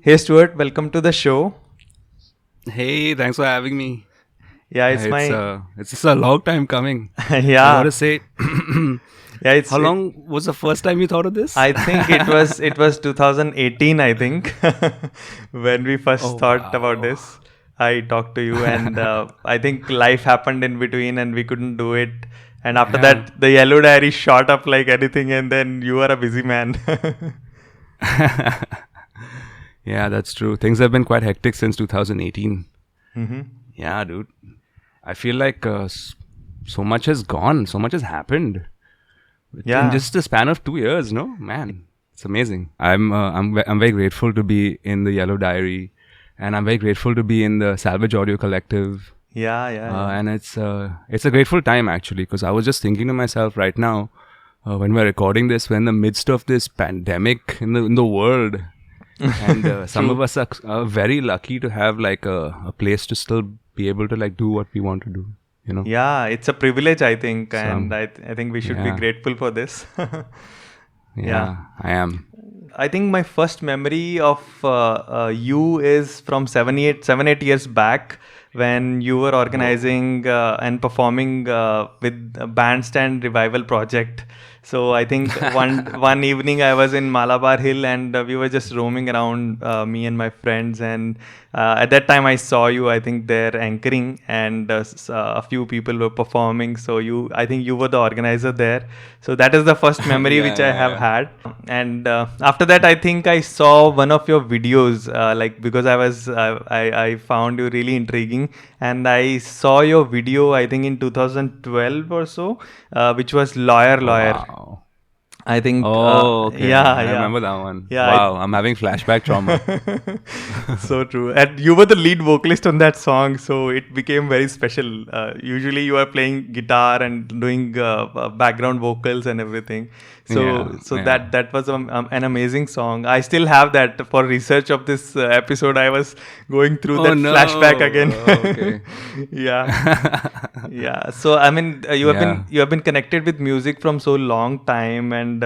Hey Stuart, welcome to the show. Hey, thanks for having me. Yeah, Uh, it's It's my uh, it's just a long time coming. I yeah, gotta say, yeah. how It. long was the first time you thought of this? I think it was 2018. I think when we Oh first thought about wow. this, I talked to you, and I think life happened in between, and we couldn't do it. And after Yeah. that, the yellow diary shot up like anything, and then you are a busy man. Yeah, that's true. Things have been quite hectic since 2018. hmm Yeah, dude. I feel like so much has gone, so much has happened within Yeah. just the span of 2 years. No, man, it's amazing. I'm very grateful to be in the Yellow Diary, and I'm very grateful to be in the Salvage Audio Collective. Yeah. Yeah. Yeah. And it's a grateful time actually, because I was just thinking to myself right now, when we're recording this, we're in the midst of this pandemic in the world, and some of True. us are very lucky to have like a place to still be able to like do what we want to do, you know. Yeah, it's a privilege, I think, So and I think we should be yeah, grateful for this. Yeah. yeah, I am. I think my first memory of you is from 7 8 years back when you were Whoa. organizing and performing with a Bandstand Revival Project. So I think one evening I was in Malabar Hill and we were just roaming around, me and my friends, and at that time I saw you. I think there anchoring, and a few people were performing. So I think you were the organizer there. So that is the first memory Yeah, which I yeah, have yeah. had. And after that, I think I saw one of your videos, like because I found you really intriguing, and I saw your video. I think in 2012 or so, which was Oh lawyer. wow. I think Oh, okay. yeah, I yeah, remember that one. yeah. Wow, I'm having flashback trauma. So true. And you were the lead vocalist on that song, so it became very special. Usually, you are playing guitar and doing background vocals and everything. Yeah, So yeah. that was an amazing song. I still have that for research of this episode. I was going through Oh that no. flashback again. Oh, okay. Yeah. Yeah, so I mean, Yeah. you have been connected with music from so long time, and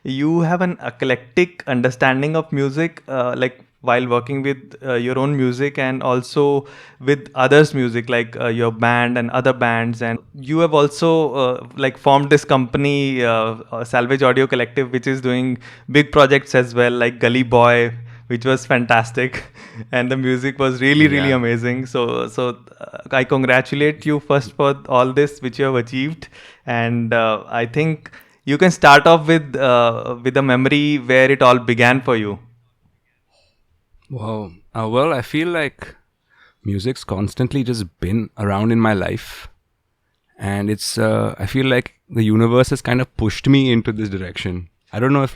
you have an eclectic understanding of music, like while working with your own music and also with others' music, like your band and other bands. And you have also like formed this company, Salvage Audio Collective, which is doing big projects as well, like Gully Boy, which was fantastic, and the music was really Yeah. amazing. I congratulate you first for all this which you have achieved, and I think you can start off with a memory where it all began for you. Wow. Well, I feel like music's constantly just been around in my life, and I feel like the universe has kind of pushed me into this direction. I don't know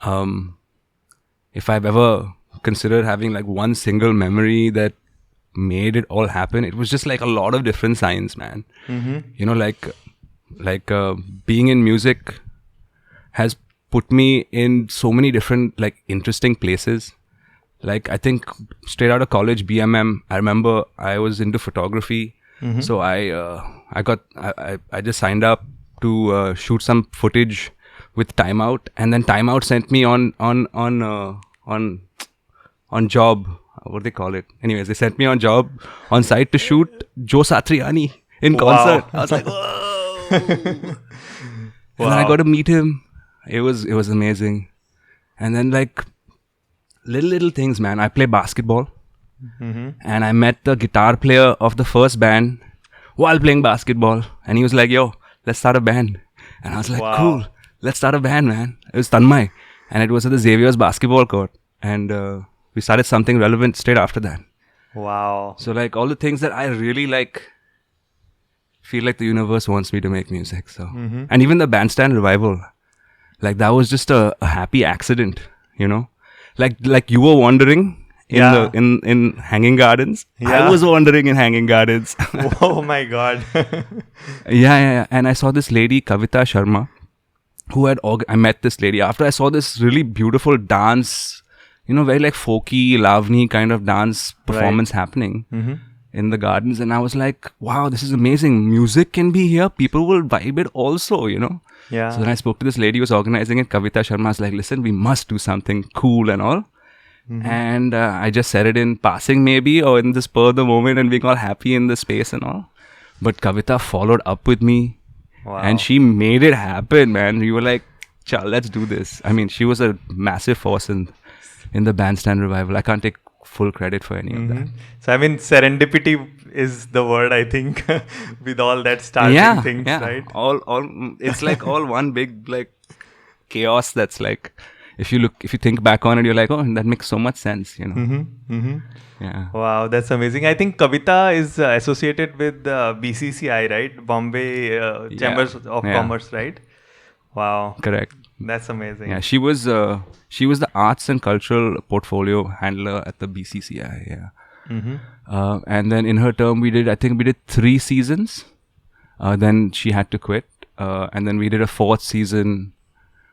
um, if I've ever considered having like one single memory that made it all happen. It was just like a lot of different signs, man. Mm-hmm. You know, being in music has put me in so many different like interesting places. Like I think straight out of college, BMM, I remember I was into photography, Mm-hmm. so I just signed up to shoot some footage with Time Out, and then Time Out sent me on job. What do they call it? Anyways, they sent me on job on site to shoot Joe Satriani in concert. Wow. I was like, whoa! And then I got Wow. to meet him. It was amazing. And then like little things, man. I play basketball, Mm-hmm. and I met the guitar player of the first band while playing basketball, and he was like, "Yo, let's start a band." And I was like, "Cool, Wow. let's start a band, man." It was Tanmay, and it was at the Xavier's basketball court, and we started something relevant straight after that. Wow. So like all the things that I really like, feel like the universe wants me to make music. So Mm-hmm. and even the Bandstand Revival, like that was just a happy accident, you know. Like you were wandering in the Yeah. in Hanging Gardens. I Yeah. was wandering in Hanging Gardens. Oh my God. Yeah. And I saw this lady, Kavita Sharma, who I met this lady after I saw this really beautiful dance, very like folky, lavani kind of dance Right. performance happening Mm-hmm. in the gardens. And I was like, wow, this is amazing. Music can be here. People will vibe it also. So Yeah. then I spoke to this lady who was organizing it, Kavita Sharma. I was like, listen, we must do something cool and all. And I just said it in passing maybe, or in the spur of the moment, and being all happy in the space and all. But Kavita followed up with me, Wow. and she made it happen, man. We were like, "Chal, let's do this." I mean, she was a massive force in the bandstand revival. I can't take full credit for any of that. So I mean, serendipity is the word, I think, with all that starting things, right? All, it's like all one big like chaos. That's like, if you think back on it, you're like, oh, that makes so much sense, you know. Yeah. Wow, that's amazing. I think Kavita is associated with BCCI, right? Bombay Chambers of Commerce, right? Wow. Correct. That's amazing. Yeah, she was the arts and cultural portfolio handler at the BCCI. Yeah. And then in her term, we did 3 seasons. Then she had to quit, and then we did a 4th season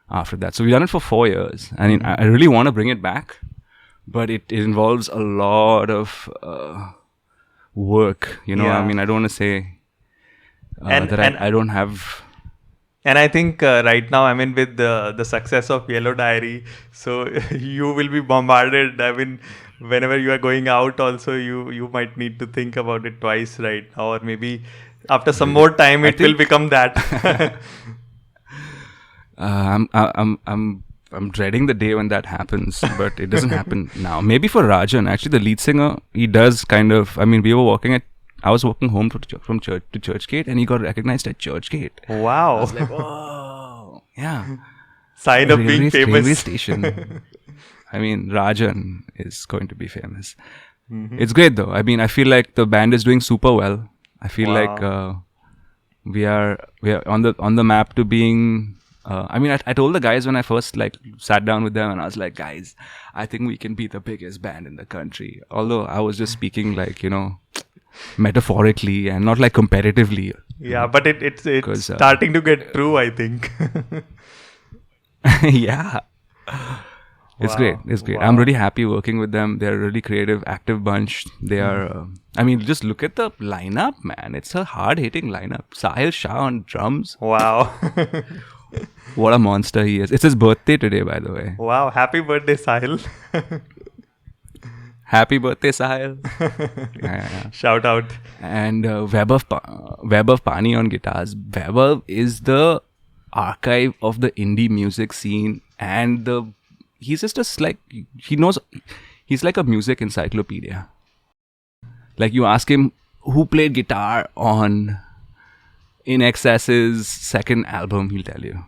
after that. So we done it for 4 years. I mean, I really want to bring it back, but it involves a lot of work. You know, I mean, I don't want to say I don't have. And I think right now, I mean, with the success of Yellow Diary, so you will be bombarded. I mean, whenever you are going out, also you might need to think about it twice, right? Or maybe after some more time, it will become that. I'm dreading the day when that happens, but it doesn't happen now. Maybe for Rajan, actually, the lead singer, he does kind of. I mean, I was walking home from church to Churchgate, and he got recognized at Churchgate. Wow! I was like, oh, yeah. Sign of being famous. Railway station. I mean, Rajan is going to be famous. It's great though. I mean, I feel like the band is doing super well. I feel like we are on the map to being. I mean, I told the guys when I first like sat down with them, and I was like, guys, I think we can be the biggest band in the country. Although I was just speaking like, you know, metaphorically and not like competitively. Yeah, but it's starting to get true, I think. Yeah. It's great. Wow. I'm really happy working with them. They're a really creative, active bunch. They are, I mean, just look at the lineup, man. It's a hard-hitting lineup. Sahil Shah on drums. Wow. What a monster he is. It's his birthday today, by the way. Wow. Happy birthday, Sahil. Happy birthday, Sahil. Yeah. Shout out. And Vaibhav Pani on guitars. Vaibhav is the archive of the indie music scene, and he's just like, he's like a music encyclopedia. Like, you ask him who played guitar on In Excess's second album, he'll tell you.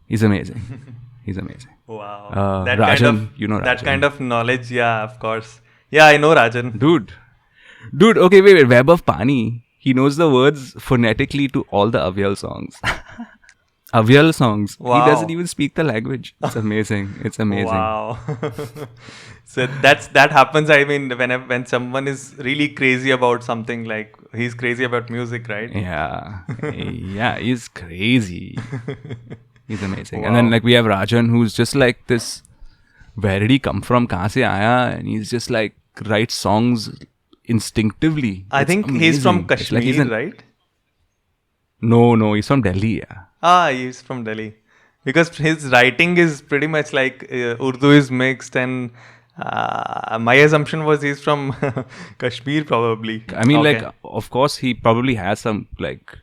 He's amazing. Wow. That Rajan, kind of, you know Rajan. That kind of knowledge, yeah, of course. Yeah, I know Rajan. Dude, okay, wait. Vaibhav Pani, he knows the words phonetically to all the Avyal songs. Avyal songs. Wow. He doesn't even speak the language. It's amazing. Wow. So that happens. I mean, when someone is really crazy about something, like he's crazy about music, right? Yeah. Yeah, he's crazy. He's amazing. Wow. And then like we have Rajan, who's just like this, where did he come from? Kahan se aaya? And he's just like writes songs instinctively. I think amazing. He's from Kashmir, right? No, he's from Delhi. Yeah. He's from Delhi. Because his writing is pretty much like Urdu is mixed, and my assumption was he's from Kashmir probably. I mean, like, of course, he probably has some like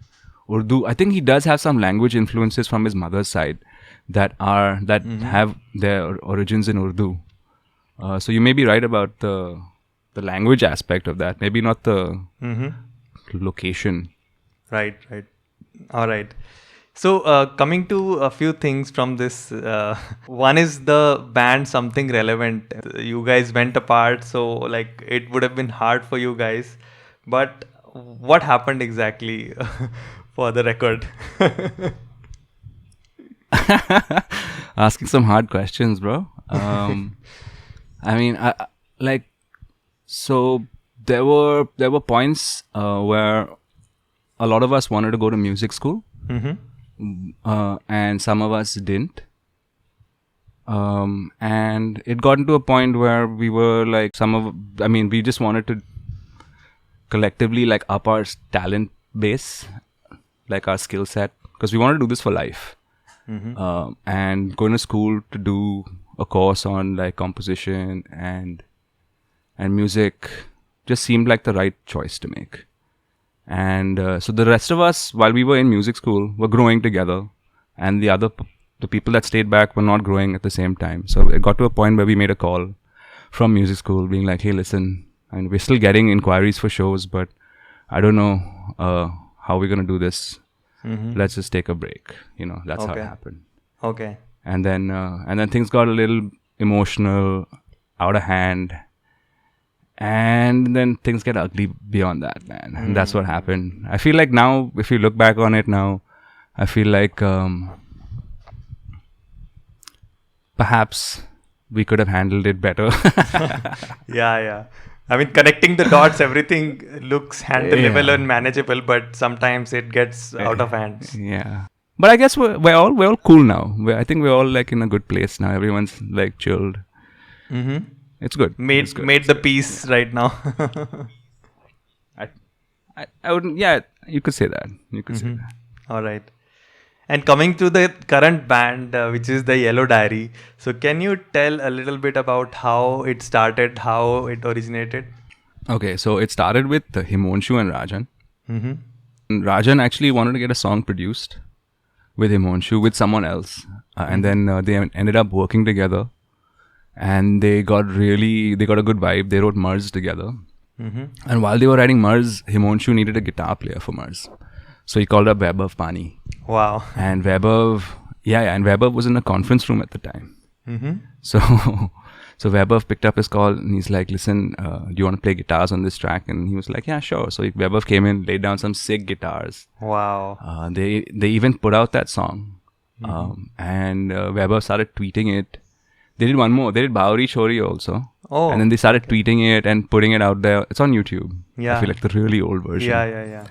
Urdu. I think he does have some language influences from his mother's side that have their origins in Urdu. So you may be right about the language aspect of that. Maybe not the location. Right. All right. So coming to a few things from this, one is the band Something Relevant. You guys went apart, so like it would have been hard for you guys. But what happened exactly for the record? Asking some hard questions, bro. I mean, so there were points where a lot of us wanted to go to music school. And some of us didn't. And it got into a point where we were like, we just wanted to collectively like up our talent base, like our skill set, because we wanted to do this for life. And going to school to do a course on like composition and music just seemed like the right choice to make. And so the rest of us, while we were in music school, were growing together, and the people that stayed back were not growing at the same time. So it got to a point where we made a call from music school, being like, "Hey, listen, I mean, we're still getting inquiries for shows, but I don't know how we're gonna do this. Let's just take a break." That's how it happened. Okay. And then things got a little emotional, out of hand. And then things get ugly beyond that, man. And that's what happened. I feel like now, if you look back on it now, I feel like perhaps we could have handled it better. Yeah. I mean, connecting the dots, everything looks handleable and manageable, but sometimes it gets out of hands. Yeah. But I guess we're all cool now. I think we're all like in a good place now. Everyone's like chilled. Mm-hmm. It's good. Made the peace right now. I wouldn't. Yeah, you could say that. You could say that. All right. And coming to the current band, which is the Yellow Diary. So can you tell a little bit about how it started, how it originated? Okay, so it started with Himonshu and Rajan. Mm-hmm. And Rajan actually wanted to get a song produced with Himonshu, with someone else. And then they ended up working together. And they got a good vibe. They wrote Mars together. And while they were writing Mars, Himonshu needed a guitar player for Mars. So he called up Vaibhav Pani. Wow. And Vaibhav was in a conference room at the time. So Vaibhav picked up his call and he's like, "Listen, do you want to play guitars on this track?" And he was like, "Yeah, sure." So Vaibhav came in, laid down some sick guitars. Wow. They even put out that song. And Vaibhav started tweeting it. They did one more. They did Bauri Chori also. Oh. And then they started tweeting it and putting it out there. It's on YouTube. Yeah. I feel like the really old version. Yeah.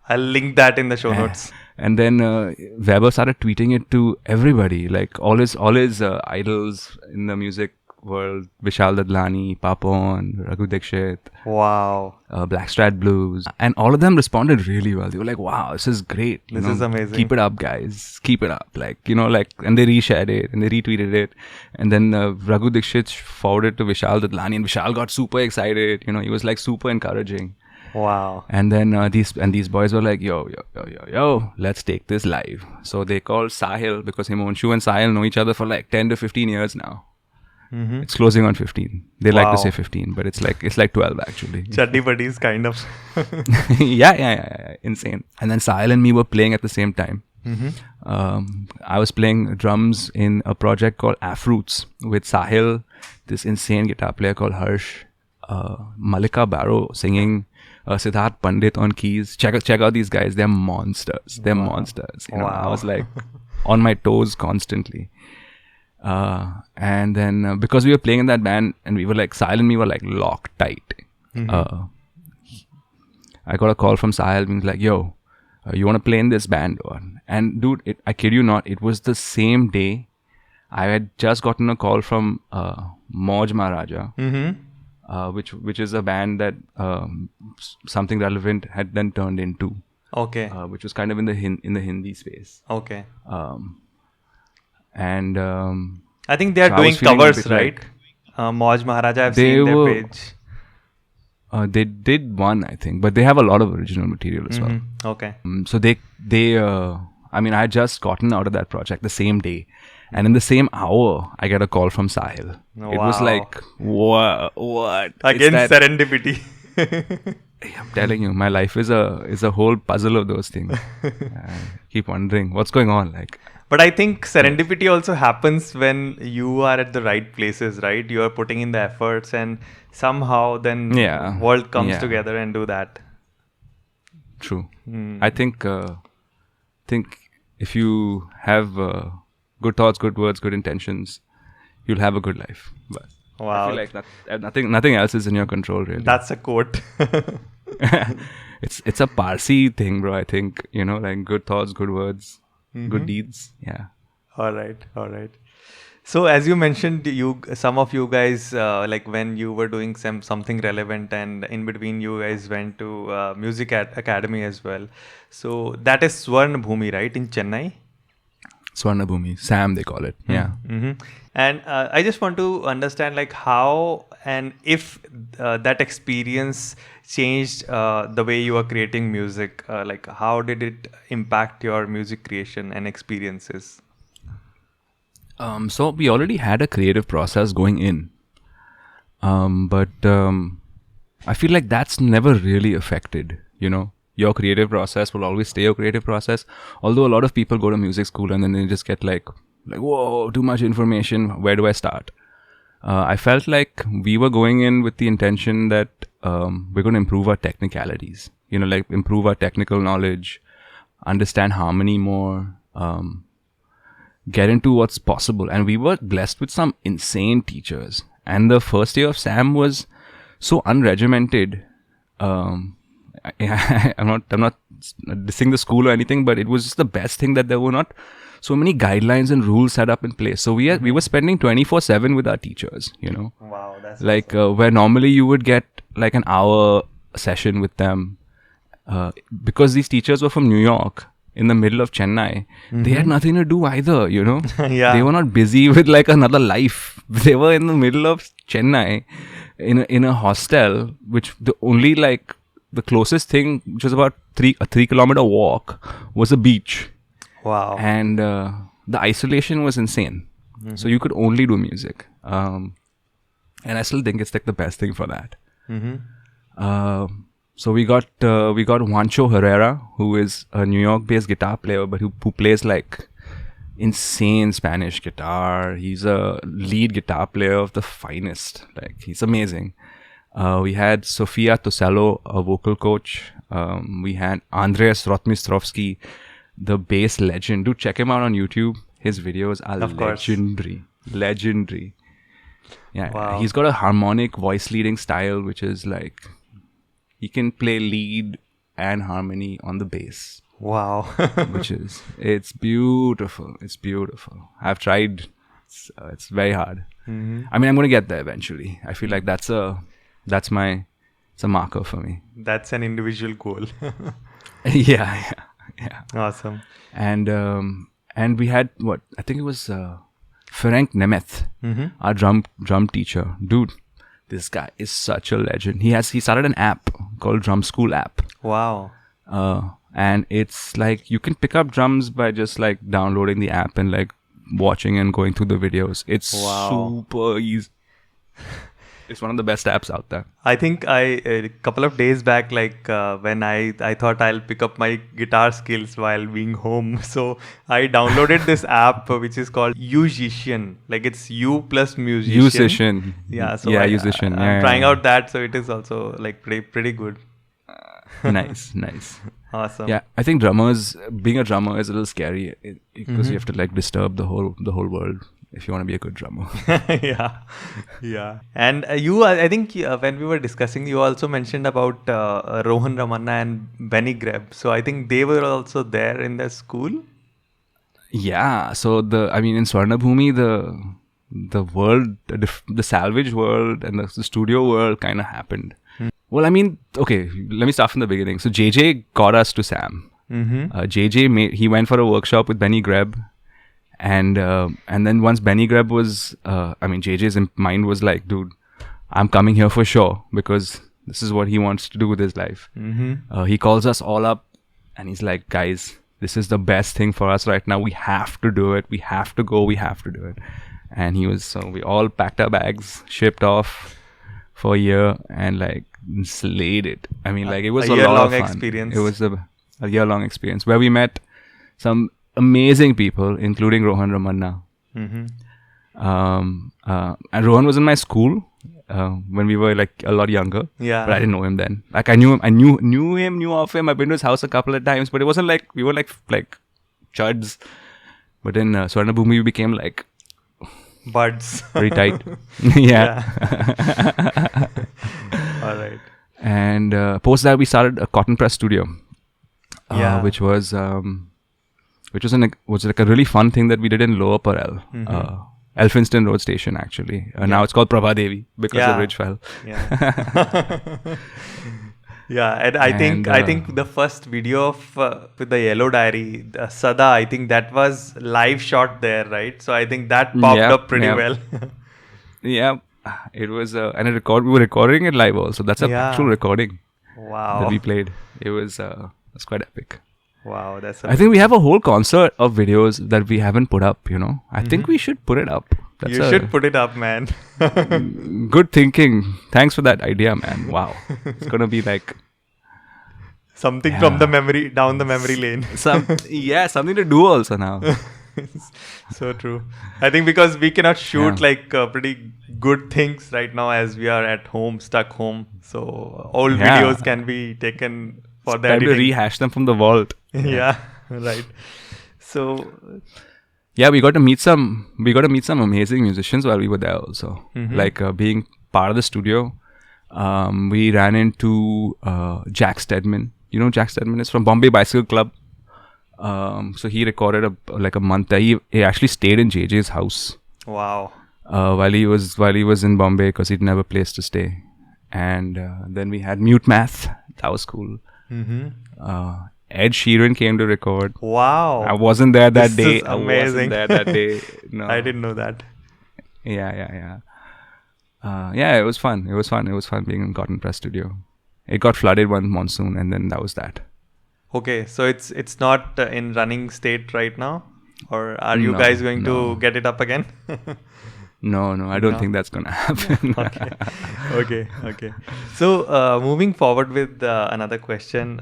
I'll link that in the show notes. And then Vaibhav started tweeting it to everybody, like all his idols in the music world: Vishal Dadlani, Papon, Raghu Dixit, Wow. Blackstrat Blues, and all of them responded really well. They were like, "Wow, this is great! This is amazing. Keep it up, guys. Keep it up!" And they reshared it and they retweeted it, and then Raghu Dixit forwarded to Vishal Dadlani, and Vishal got super excited. He was like super encouraging. Wow. And then these boys were like, yo, let's take this live. So they called Sahil, because Himonshu and Sahil know each other for like 10 to 15 years now. It's closing on 15. They like to say 15, but it's like 12 actually. Chuddy buddies, kind of. Yeah. Insane. And then Sahil and me were playing at the same time. I was playing drums in a project called Afroots with Sahil, this insane guitar player called Harsh, Malika Barrow singing, Siddharth Pandit on keys. Check out these guys. They're monsters. Monsters. I was like on my toes constantly. And then because we were playing in that band and we were like, Sahil and me were like locked tight. I got a call from Sahil being like, "Yo, you want to play in this band?" And dude, I kid you not, it was the same day I had just gotten a call from Mauj Maharaja. Which is a band that Something Relevant had then turned into. Okay. Which was kind of in the Hindi space. Okay. And I think they are so doing covers, right? Mauj Maharaja, I've seen their page. They did one, I think, but they have a lot of original material as well. Okay. So they I mean, I had just gotten out of that project the same day. And in the same hour, I get a call from Sahil. Oh, it was like, what? Again, serendipity. I'm telling you, my life is a whole puzzle of those things. I keep wondering what's going on. But I think serendipity also happens when you are at the right places, right? You are putting in the efforts, and somehow then world comes together and do that. True. I think if you have good thoughts, good words, good intentions, you'll have a good life. But wow. I feel like nothing else is in your control, really. That's a quote. It's a Parsi thing, bro. I think, like good thoughts, good words, good deeds. Yeah. All right. So as you mentioned, some of you guys, like when you were doing something relevant, and in between you guys went to Music Academy as well. So that is Swarn Bhumi, right, in Chennai? Swarna Bhumi, Sam they call it. Yeah. And I just want to understand like how and if that experience changed the way you are creating music. Like how did it impact your music creation and experiences? So we already had a creative process going in, but I feel like that's never really affected. You know, your creative process will always stay your creative process. Although a lot of people go to music school and then they just get like whoa, too much information. Where do I start? I felt like we were going in with the intention that we're going to improve our technicalities. You know, like improve our technical knowledge, understand harmony more. Get into what's possible. And we were blessed with some insane teachers. And the first year of Sam was so unregimented. I'm not dissing the school or anything, but it was just the best thing that there were not so many guidelines and rules set up in place. So we were spending 24/7 with our teachers, you know. Wow, that's like where normally you would get like an hour session with them. Because these teachers were from New York, in the middle of Chennai, they had nothing to do either, you know. Yeah. They were not busy with like another life. They were in the middle of Chennai in a hostel, which the only like the closest thing, which was about a 3-kilometer walk, was a beach. Wow. And the isolation was insane. So you could only do music. And I still think it's like the best thing for that. So we got Juancho Herrera, who is a New York-based guitar player, but who plays like insane Spanish guitar. He's a lead guitar player of the finest. Like he's amazing. We had Sofia Tosello, a vocal coach. We had Andreas Rotmistrovsky, the bass legend. Dude, check him out on YouTube. His videos are legendary. Yeah, wow. He's got a harmonic voice leading style, which is like he can play lead and harmony on the bass. Wow. It's beautiful. It's beautiful. I've tried. It's very hard. I mean, I'm going to get there eventually. I feel like it's a marker for me. That's an individual goal. Yeah. Awesome. And we had I think it was Ferenc Nemeth, our drum teacher. Dude, this guy is such a legend. He started an app called Drum School app. Wow. And it's like you can pick up drums by just like downloading the app and like watching and going through the videos. It's super easy. It's one of the best apps out there. I think a couple of days back, like when I thought I'll pick up my guitar skills while being home. So I downloaded this app which is called Musician. Like it's U plus musician. Musician. Yeah. So Musician. I'm trying out that. So it is also like pretty good. Nice. Awesome. Yeah, I think being a drummer is a little scary because you have to like disturb the whole world if you want to be a good drummer. Yeah. And I think when we were discussing, you also mentioned about Rohan Ramanna and Benny Greb. So I think they were also there in the school. Yeah. So in Swarna Bhumi, the world, the salvage world and the studio world kind of happened. Well, I mean, okay, let me start from the beginning. So JJ got us to Sam. JJ he went for a workshop with Benny Greb. And then once Benny Greb was, JJ's mind was like, dude, I'm coming here for sure because this is what he wants to do with his life. He calls us all up and he's like, guys, this is the best thing for us right now. We have to do it. We have to go. We have to do it. And so we all packed our bags, shipped off for a year and like slayed it. I mean, like it was a lot of fun. Experience. It was a year-long experience where we met some amazing people, including Rohan Ramanna. And Rohan was in my school when we were like a lot younger. Yeah. But I didn't know him then. Like I knew of him. I've been to his house a couple of times, but it wasn't like we were like chuds. But in Swarna Bhumi, we became like buds. Pretty tight. Yeah. All right. And post that, we started a cotton press studio. Which was like a really fun thing that we did in Lower Parel, Elphinstone Road Station actually. Now it's called Prabha Devi because the bridge fell. Yeah. Yeah, and I think the first video of with the Yellow Diary, the Sada, I think that was live shot there, right? So I think that popped Yeah, up pretty yeah, well. yeah. It was and we were recording it live also. That's an actual Yeah. recording that we Wow. played. It's quite epic. Wow, that's I think we amazing. have a whole concert of videos that we haven't put up. I think Mm-hmm. we should put it up. That's You should put it up, man. good thinking. Thanks for that idea, man. Wow, it's gonna be like Something from the yeah, memory down the memory lane. something to do also now. So true. I think because we cannot shoot Yeah. like pretty good things right now as we are at home, stuck home. So old Yeah, videos can be taken for the time to editing. rehash them from the vault. Yeah, right. So, Yeah, we got to meet some amazing musicians while we were there also. mhm. Like being part of the studio, we ran into Jack Stedman. You know, Jack Stedman is from Bombay Bicycle Club. So he recorded a month there. He actually stayed in JJ's house Wow. while he was in Bombay because he didn't have a place to stay. And then we had Mute Math. That was cool. Mm-hmm. Ed Sheeran came to record. Wow. I wasn't there that This day. is I wasn't amazing. there that day. No. I didn't know that. Yeah. Yeah, it was fun. It was fun being in Cotton Press Studio. It got flooded one monsoon, and then that was that. Okay, so it's not in running state right now, or are you No, guys going no. to get it up again? No, I don't No. think that's gonna happen. Okay. So moving forward with another question,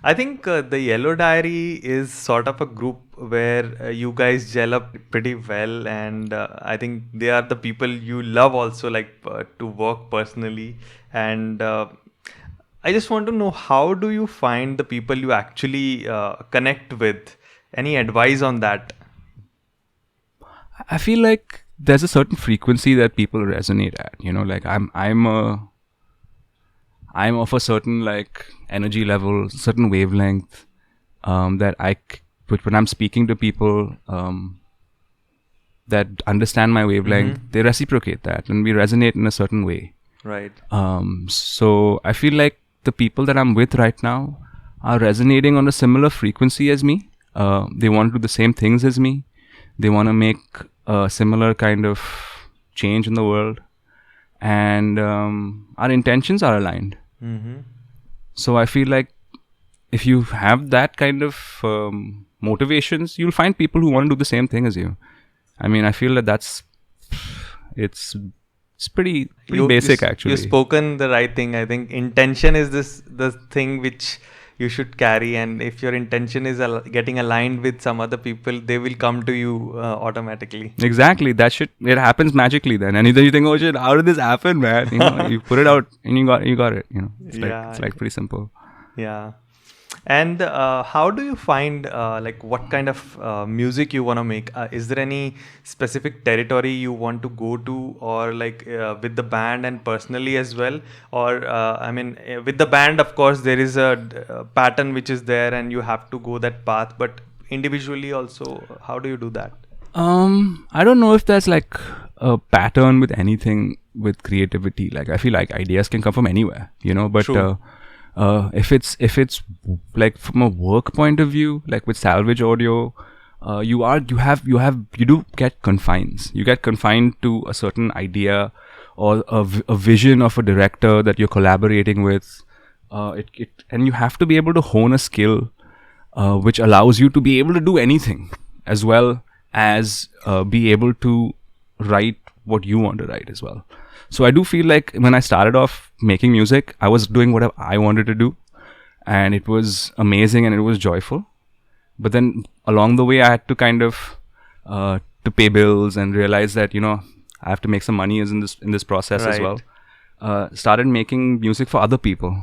I think the Yellow Diary is sort of a group where you guys gel up pretty well, and I think they are the people you love also, like to work personally. And I just want to know, how do you find the people you actually connect with? Any advice on that? I feel like there's a certain frequency that people resonate at. Like I'm of a certain like energy level, certain wavelength which when I'm speaking to people that understand my wavelength, they reciprocate that, and we resonate in a certain way. Right. So I feel like the people that I'm with right now are resonating on a similar frequency as me. They want to do the same things as me. They want to make a similar kind of change in the world, and our intentions are aligned. Mm-hmm. So I feel like if you have that kind of motivations, you'll find people who want to do the same thing as you. I mean, I feel that it's pretty basic actually. You've spoken the right thing. I think intention is the thing which you should carry, and if your intention is getting aligned with some other people, they will come to you automatically. Exactly, it happens magically then, and then you think, oh shit, how did this happen, man? You put it out and you got it. It's like pretty simple. Yeah. And how do you find like what kind of music you want to make? Is there any specific territory you want to go to, or like with the band and personally as well? Or I mean, with the band, of course, there is a pattern which is there, and you have to go that path. But individually also, how do you do that? I don't know if there's like a pattern with anything with creativity. Like I feel like ideas can come from anywhere, but. True. If it's like from a work point of view, like with Salvage Audio, you do get confines. You get confined to a certain idea or a vision of a director that you're collaborating with. And you have to be able to hone a skill which allows you to be able to do anything, as well as be able to write what you want to write as well. So I do feel like when I started off making music, I was doing whatever I wanted to do, and it was amazing and it was joyful. But then along the way, I had to kind of to pay bills and realize that I have to make some money in this process as Right. well. Started making music for other people,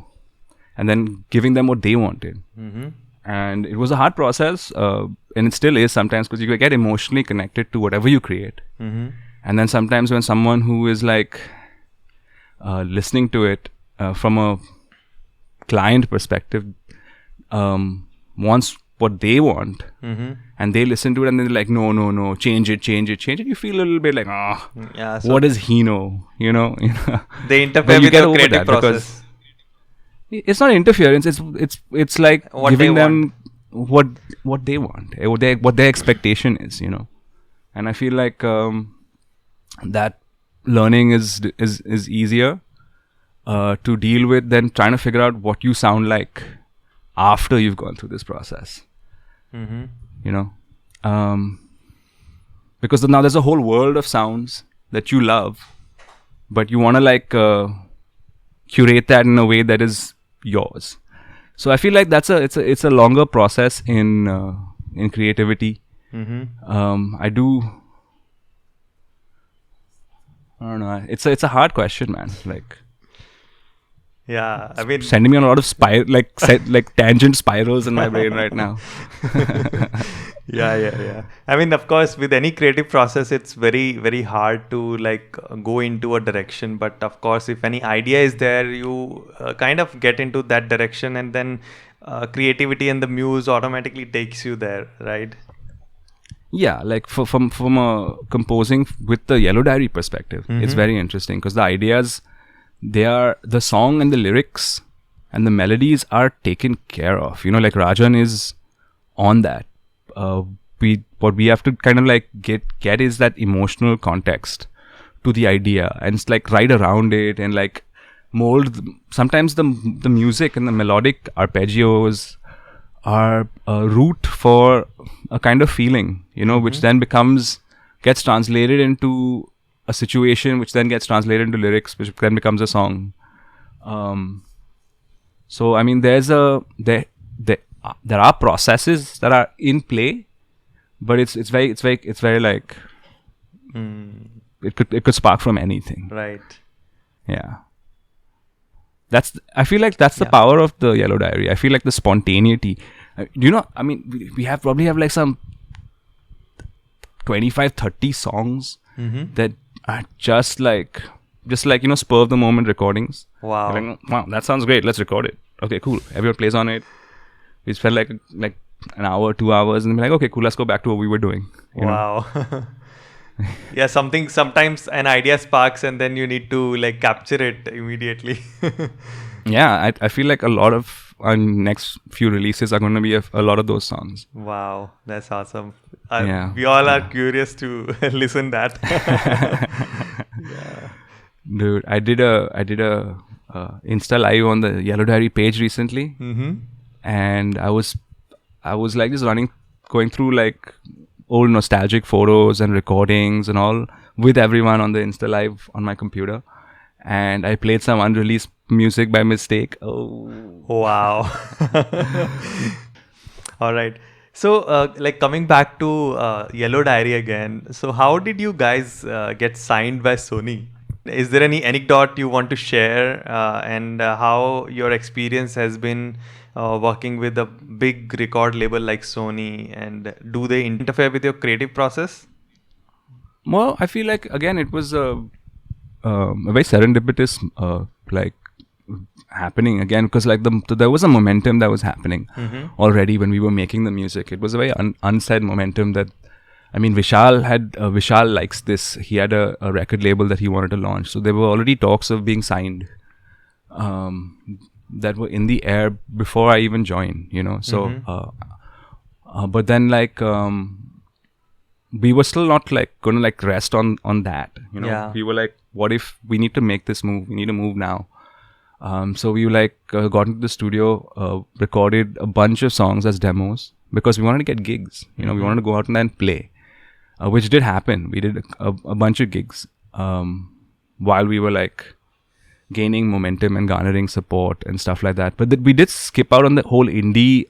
and then giving them what they wanted. Mm-hmm. And it was a hard process, and it still is sometimes, because you get emotionally connected to whatever you create. Mm-hmm. And then sometimes when someone who is like listening to it from a client perspective wants what they want, Mm-hmm. and they listen to it and they're like, no, change it. You feel a little bit like, Yeah. So what does he know? they But interfere you with get your over creative that because- process. it's not interference. It's like What giving they them what they want, what their expectation is, you know. And I feel like that learning is easier to deal with than trying to figure out what you sound like after you've gone through this process. Mm-hmm. You know, because now there's a whole world of sounds that you love, but you want to like curate that in a way that is yours. So I feel like it's a longer process in creativity. Mm-hmm. I don't know. It's a hard question, man. Like Yeah, I mean, sending me on a lot of like tangent spirals in my brain right now. yeah. I mean, of course, with any creative process, it's very, very hard to like go into a direction. But of course, if any idea is there, you kind of get into that direction, and then creativity and the muse automatically takes you there, right? Yeah, like from a composing with the Yellow Diary perspective, it's very interesting because the ideas, the song and the lyrics and the melodies are taken care of. You know, like Rajan is on that. What we have to kind of like get is that emotional context to the idea, and it's like right around it and like mold. Sometimes the music and the melodic arpeggios are a root for a kind of feeling, you know, which then gets translated into a situation, which then gets translated into lyrics, which then becomes a song. So I mean, there are processes that are in play, but it's very like it could spark from anything. Right. Yeah. I feel like that's the power of the Yellow Diary. I feel like the spontaneity. You know, I mean, we probably have like some 25, 30 songs that are just like, you know, spur of the moment recordings. Wow. You're like, wow, that sounds great. Let's record it. Okay, cool. Everyone plays on it. We spent like an hour, 2 hours, and we're like, okay, cool. Let's go back to what we were doing. You know? Wow. Yeah, sometimes an idea sparks and then you need to like capture it immediately. Yeah, I feel like a lot of our next few releases are going to be a lot of those songs. Wow, that's awesome. Yeah. We all are curious to listen that. Dude, I did a Insta live on the Yellow Diary page recently, and I was like just going through like old nostalgic photos and recordings and all with everyone on the Insta live on my computer, and I played some unreleased music by mistake. Oh wow. All right. So, like coming back to Yellow Diary again. So, how did you guys get signed by Sony? Is there any anecdote you want to share, and how your experience has been working with a big record label like Sony, and do they interfere with your creative process? Well, I feel like again it was a very serendipitous like happening again, because like there was a momentum that was happening already when we were making the music. It was a very unsaid momentum that, I mean, Vishal likes this. He had a record label that he wanted to launch, so there were already talks of being signed that were in the air before I even joined, you know. So but then like we were still not like gonna like rest on that, you know. Yeah. We were like, what if we need to make this move? We need to move now. So we like got into the studio, recorded a bunch of songs as demos because we wanted to get gigs, you know. We wanted to go out and then play, which did happen. We did a bunch of gigs while we were like gaining momentum and garnering support and stuff like that. But we did skip out on the whole indie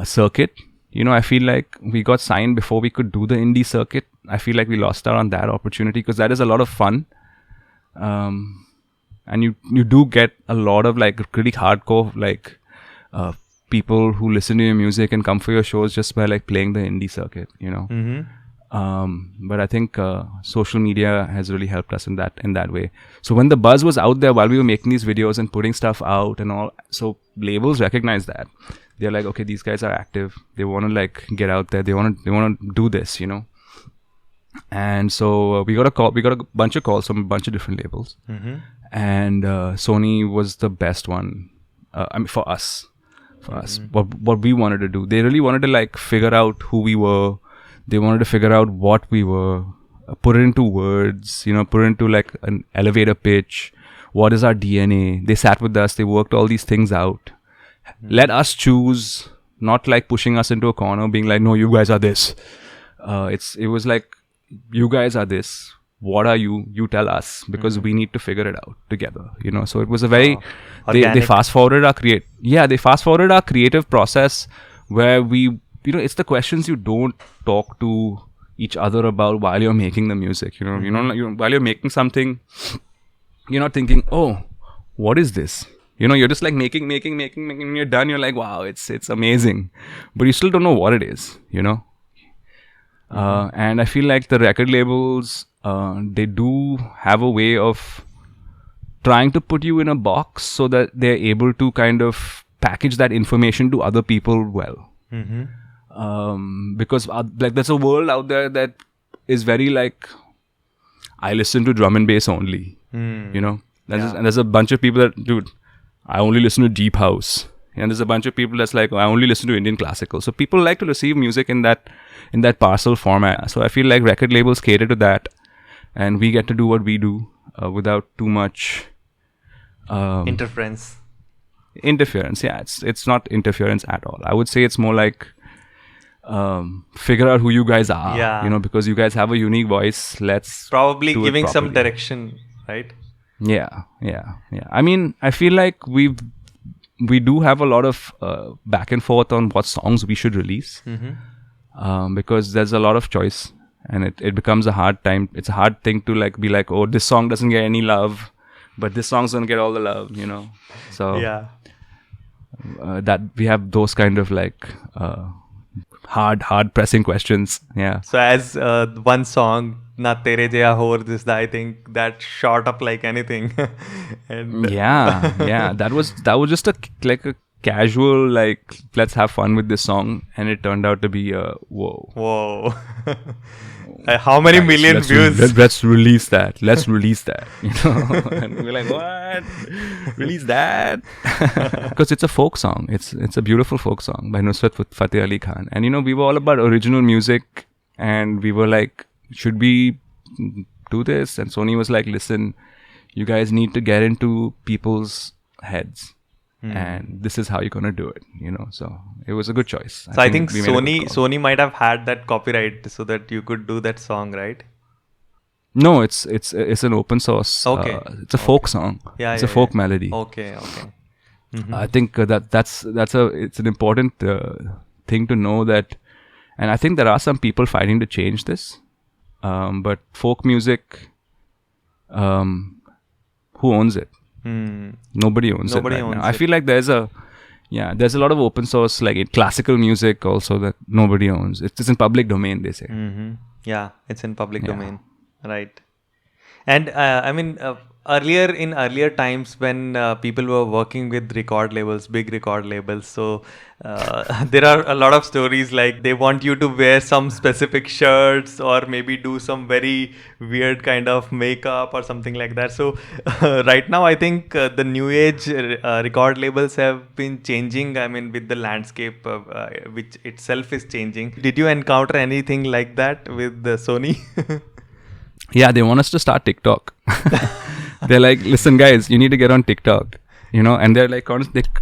circuit. You know, I feel like we got signed before we could do the indie circuit. I feel like we lost out on that opportunity because that is a lot of fun. And you do get a lot of like really hardcore like people who listen to your music and come for your shows just by like playing the indie circuit, you know. But I think social media has really helped us in that way. So when the buzz was out there while we were making these videos and putting stuff out and all, so labels recognize that. They're like, okay, these guys are active. They want to like get out there. They want to do this, you know. And so we got a bunch of calls from a bunch of different labels. and Sony was the best one. I mean, for us, what we wanted to do. They really wanted to like figure out who we were. They wanted to figure out what we were, put it into words. Put it into like an elevator pitch. What is our DNA? They sat with us. They worked all these things out. Let us choose, not like pushing us into a corner, being like, no, you guys are this. It was like, you guys are this. What are you? You tell us, because we need to figure it out together. So it was a very they fast forwarded our creative process, where we it's the questions you don't talk to each other about while you're making the music. While you're making something, you're not thinking, oh, what is this? You're just like making, and you're done. You're like, wow, it's amazing, but you still don't know what it is. And I feel like the record labels, they do have a way of trying to put you in a box so that they're able to kind of package that information to other people well. Because like there's a world out there that is very like, I listen to drum and bass only. And there's a bunch of people that, dude, I only listen to deep house. And there's a bunch of people that's like, I only listen to Indian classical. So people like to receive music in that parcel format. So I feel like record labels cater to that, and we get to do what we do without too much interference. Yeah, it's not interference at all. I would say it's more like figure out who you guys are. Yeah. Because you guys have a unique voice. Let's probably do giving it some properly. direction, right? Yeah. I mean, I feel like we do have a lot of back and forth on what songs we should release, because there's a lot of choice, and it becomes a hard time. It's a hard thing to like be like, oh, this song doesn't get any love, but this song's gonna get all the love, So Yeah. That we have those kind of like hard pressing questions. Yeah. So as one song, Na Tere Jaya Hor, this, I think that shot up like anything. And Yeah. That was just a casual like, let's have fun with this song, and it turned out to be whoa. How many million views? Let's release that. And we're like, what? Release that? Because it's a folk song. It's a beautiful folk song by Nusrat Fateh Ali Khan. And we were all about original music, and we were like, should we do this? And Sony was like, listen, you guys need to get into people's heads, and this is how you're gonna do it. So it was a good choice. So I think we made a good call. Sony might have had that copyright so that you could do that song, right? No, it's an open source. Okay. It's a folk song. Yeah, It's a folk melody. Okay. I think that's it's an important thing to know that, and I think there are some people fighting to change this. But folk music, who owns it? Nobody owns it right now. I feel like there's a lot of open source, like in classical music also, that nobody owns. It's in public domain, they say. Yeah, it's in public domain, right? And I mean, earlier times when people were working with record labels, big record labels, so there are a lot of stories like they want you to wear some specific shirts or maybe do some very weird kind of makeup or something like that. So right now I think the new age record labels have been changing, I mean, with the landscape which itself is changing. Did you encounter anything like that with Sony? Yeah, they want us to start TikTok. They're like, listen, guys, you need to get on TikTok, and they're like,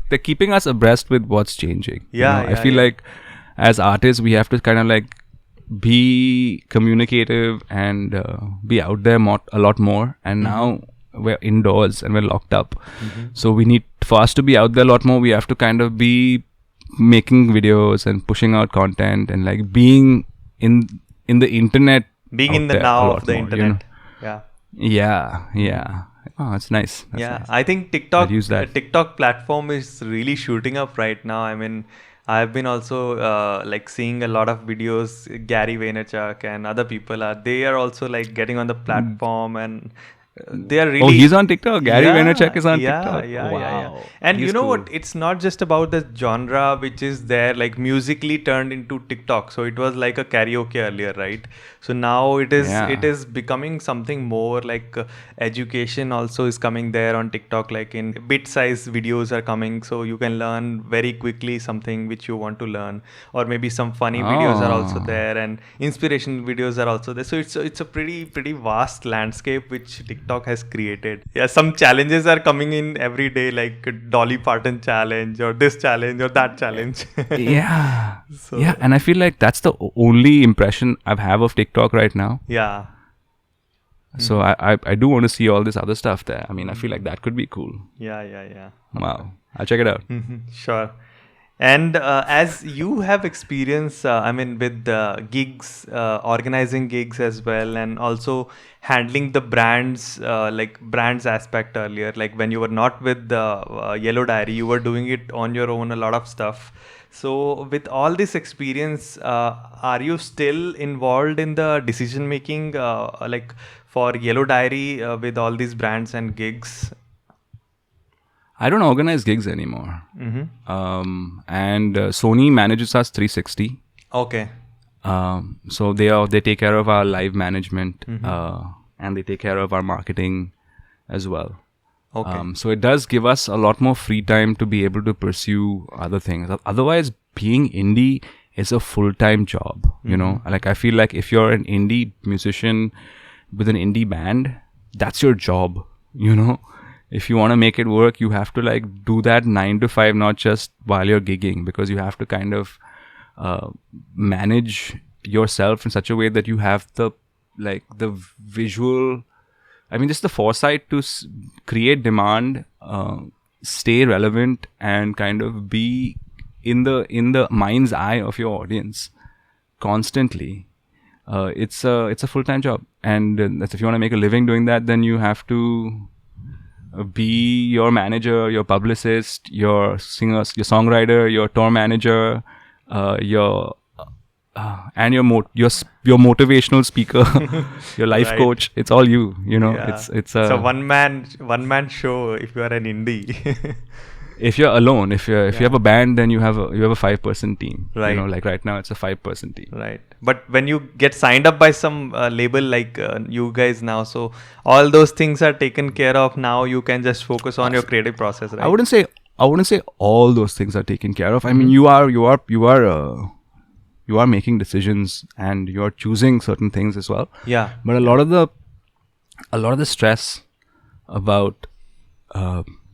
they're keeping us abreast with what's changing. I feel like as artists, we have to kind of like be communicative and be out there a lot more. And now we're indoors and we're locked up. So for us to be out there a lot more, we have to kind of be making videos and pushing out content and like being in the internet. Being in the now of the internet. Yeah. Oh, it's nice. That's nice. I think TikTok platform is really shooting up right now. I mean, I've been also like seeing a lot of videos. Gary Vaynerchuk and other people they are also like getting on the platform and they are really. Oh, he's on TikTok. Gary Yeah, Vaynerchuk is on yeah, TikTok. yeah, Wow. yeah, yeah. And He's you know cool. what? It's not just about the genre which is there, like musically turned into TikTok. So it was like a karaoke earlier, right? So now it Yeah. is becoming something more like education also is coming there on TikTok. Like in bit-sized videos are coming, so you can learn very quickly something which you want to learn, or maybe some funny videos are also Oh. there, and inspirational videos are also there. So it's a pretty vast landscape which TikTok has created. Yeah, some challenges are coming in every day, like Dolly Parton challenge or this challenge or that challenge. Yeah. So Yeah, and I feel like that's the only impression I have of TikTok right now. yeah, So I do want to see all this other stuff there. I mean, I feel like that could be cool. yeah. Wow. I'll check it out. Sure. And as you have experience, I mean, with gigs, organizing gigs as well, and also handling the brands, like brands aspect earlier, like when you were not with the Yellow Diary, you were doing it on your own, a lot of stuff. So, with all this experience, are you still involved in the decision making, like for Yellow Diary, with all these brands and gigs? I don't organize gigs anymore. And Sony manages us 360. Okay. So they take care of our live management, and they take care of our marketing as well. Okay. So it does give us a lot more free time to be able to pursue other things. Otherwise, being indie is a full-time job. You know, like I feel like if you're an indie musician with an indie band, that's your job. You know, if you want to make it work, you have to like do that 9 to 5, not just while you're gigging, because you have to kind of manage yourself in such a way that you have the visual, I mean, just the foresight to create demand, stay relevant, and kind of be in the mind's eye of your audience constantly. It's a full-time job, and if you want to make a living doing that, then you have to be your manager, your publicist, your singer, your songwriter, your tour manager, your motivational speaker, your life Right. coach. It's all you. You know, Yeah. it's a a one man show if you are an indie. if you're alone, if you have a band, then you have a 5-person team. Right. You know, like right now it's a 5-person team. Right. But when you get signed up by some label like you guys now, so all those things are taken care of now. You can just focus on your creative process, right? I wouldn't say all those things are taken care of. I mean, you are making decisions and you are choosing certain things as well. Yeah. But a lot of the stress about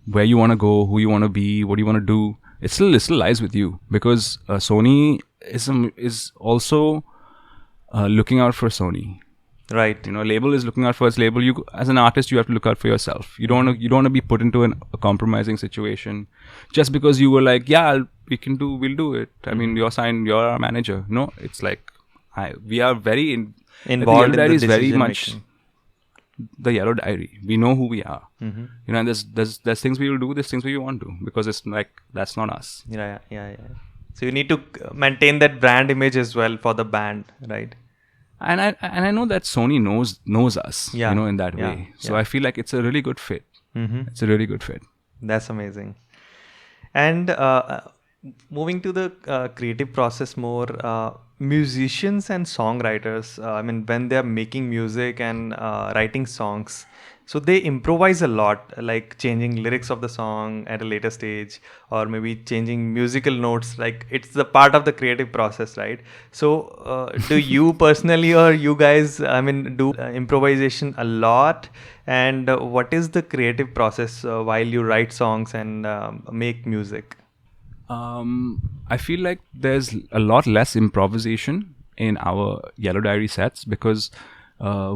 where you want to go, who you want to be, what you want to do, it still lies with you, because Sony is also looking out for Sony. Right. You know, a label is looking out for its label. You, as an artist, you have to look out for yourself. You don't want to be put into a compromising situation just because you were like, yeah, we'll do it. I mean, you're our manager. No, it's like we are very Involved in the is very decision much making. the Yellow Diary. We know who we are. You know, and there's things we will do, there's things we want to, because it's like that's not us. Yeah. So you need to maintain that brand image as well for the band, right? And I know that Sony knows us, Yeah. you know, in that Yeah. way. So Yeah. I feel like it's a really good fit. It's a really good fit. That's amazing. And moving to the creative process more, musicians and songwriters, I mean, when they're making music and writing songs, so they improvise a lot, like changing lyrics of the song at a later stage, or maybe changing musical notes. Like it's the part of the creative process, right? So, do you personally or you guys, I mean, do improvisation a lot? And what is the creative process while you write songs and make music? I feel like there's a lot less improvisation in our Yellow Diary sets, because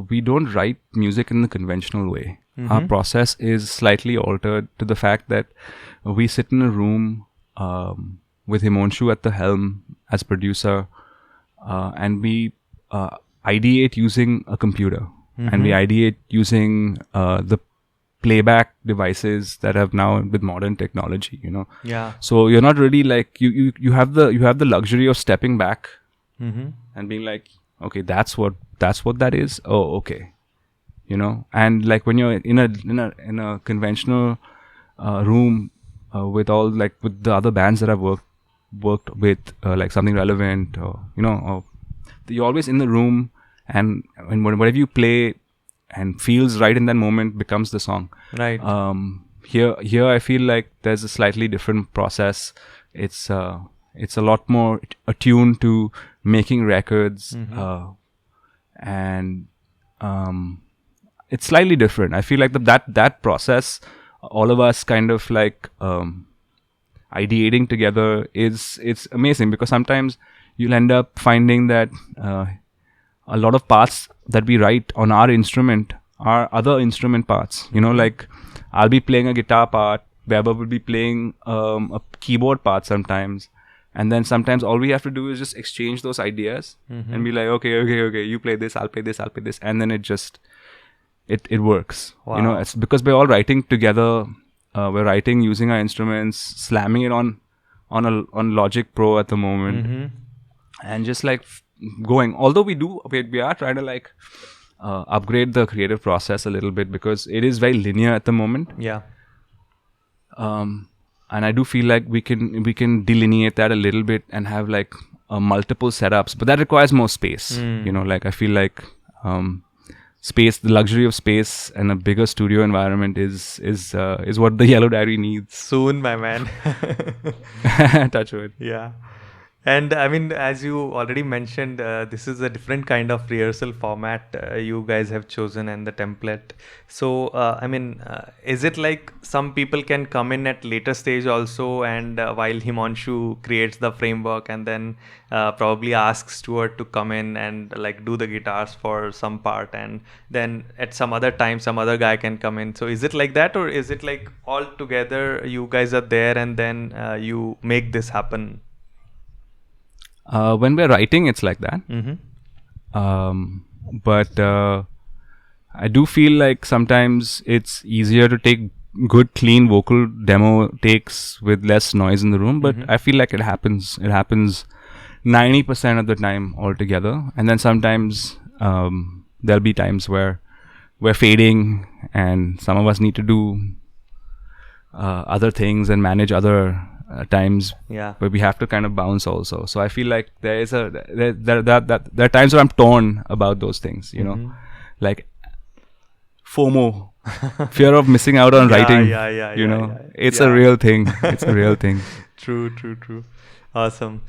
we don't write music in the conventional way. Our process is slightly altered to the fact that we sit in a room with Himonshu at the helm as producer, and we ideate using a computer, and we ideate using the playback devices that have now with modern technology, you know. Yeah. So you're not really like you have the luxury of stepping back and being like, okay, that's what that is. Oh, okay. you know. And like when you're in a conventional room with all like with the other bands that I've worked with, like Something Relevant, or you know, or you're always in the room, and whatever you play and feels right in that moment becomes the song. Right. Here I feel like there's a slightly different process. It's a lot more attuned to making records, and it's slightly different. I feel like that process, all of us kind of like ideating together, it's amazing, because sometimes you'll end up finding that a lot of parts that we write on our instrument are other instrument parts. You know, like I'll be playing a guitar part, Weber will be playing a keyboard part sometimes, and then sometimes all we have to do is just exchange those ideas and be like, okay, you play this, I'll play this, and then it just it works. Wow. You know, it's because we're all writing together. We're writing using our instruments, slamming it on Logic Pro at the moment, and just like going. Although we are trying to like upgrade the creative process a little bit, because it is very linear at the moment. Yeah. And I do feel like we can delineate that a little bit and have like multiple setups, but that requires more space. You know, like I feel like space, the luxury of space and a bigger studio environment is what the Yellow Diary needs. Soon, my man. Touch wood. Yeah. And I mean, as you already mentioned, this is a different kind of rehearsal format you guys have chosen, and the template. So, I mean, is it like some people can come in at later stage also, and while Himanshu creates the framework, and then probably asks Stuart to come in and like do the guitars for some part, and then at some other time some other guy can come in. So is it like that, or is it like all together you guys are there and then you make this happen? When we're writing, it's like that. But I do feel like sometimes it's easier to take good, clean vocal demo takes with less noise in the room. But I feel like it happens 90% of the time altogether. And then sometimes there'll be times where we're fading and some of us need to do other things and manage other times, but we have to kind of bounce also. So I feel like there are times where I'm torn about those things, you know, like FOMO, fear of missing out on writing. You know, it's a real thing. It's a real thing. True. Awesome.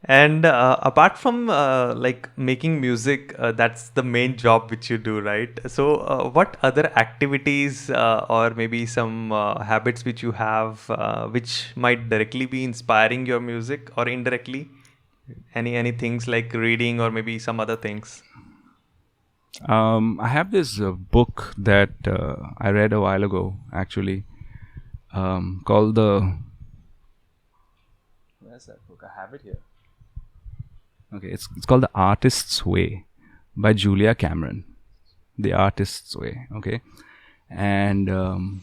And apart from like making music, that's the main job which you do, right? So what other activities or maybe some habits which you have which might directly be inspiring your music, or indirectly? Any things like reading or maybe some other things? I have this book that I read a while ago, actually, called Where's that book? I have it here. Okay, it's called The Artist's Way by Julia Cameron. The Artist's Way, okay? And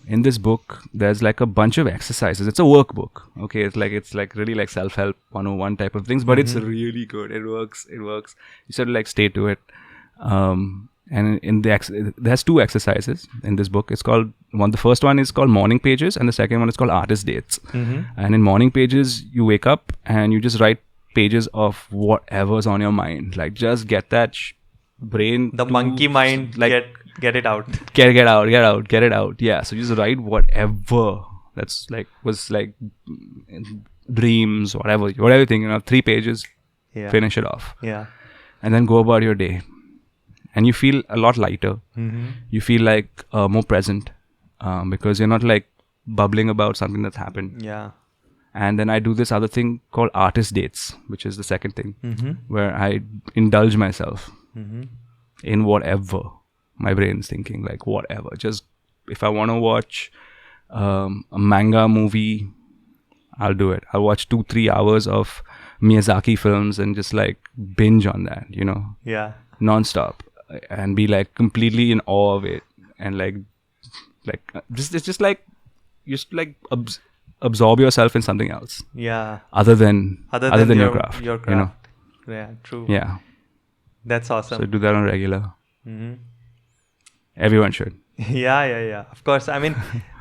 in this book, there's like a bunch of exercises. It's a workbook, okay? It's like really like self-help 101 type of things, but it's really good. It works. You sort of like stay to it. And there's two exercises in this book. It's called the first one is called Morning Pages, and the second one is called Artist Dates. And in Morning Pages, you wake up and you just write pages of whatever's on your mind. Like just get that brain, the monkey mind, like get it out. Get it out. Yeah. So just write whatever that's like was like dreams, whatever you think. 3 pages. Yeah. Finish it off. Yeah. And then go about your day. And you feel a lot lighter. You feel like more present because you're not like bubbling about something that's happened. Yeah. And then I do this other thing called Artist Dates, which is the second thing, where I indulge myself in whatever my brain's thinking, like whatever. Just if I want to watch a manga movie, I'll do it. I'll watch 2-3 hours of Miyazaki films and just like binge on that, you know? Yeah. Non-stop. And be like completely in awe of it. And like it's just like, absorb yourself in something else. Yeah. Other than your craft. Your craft. You know? Yeah, true. Yeah. That's awesome. So do that on regular. Everyone should. Yeah. Of course. I mean,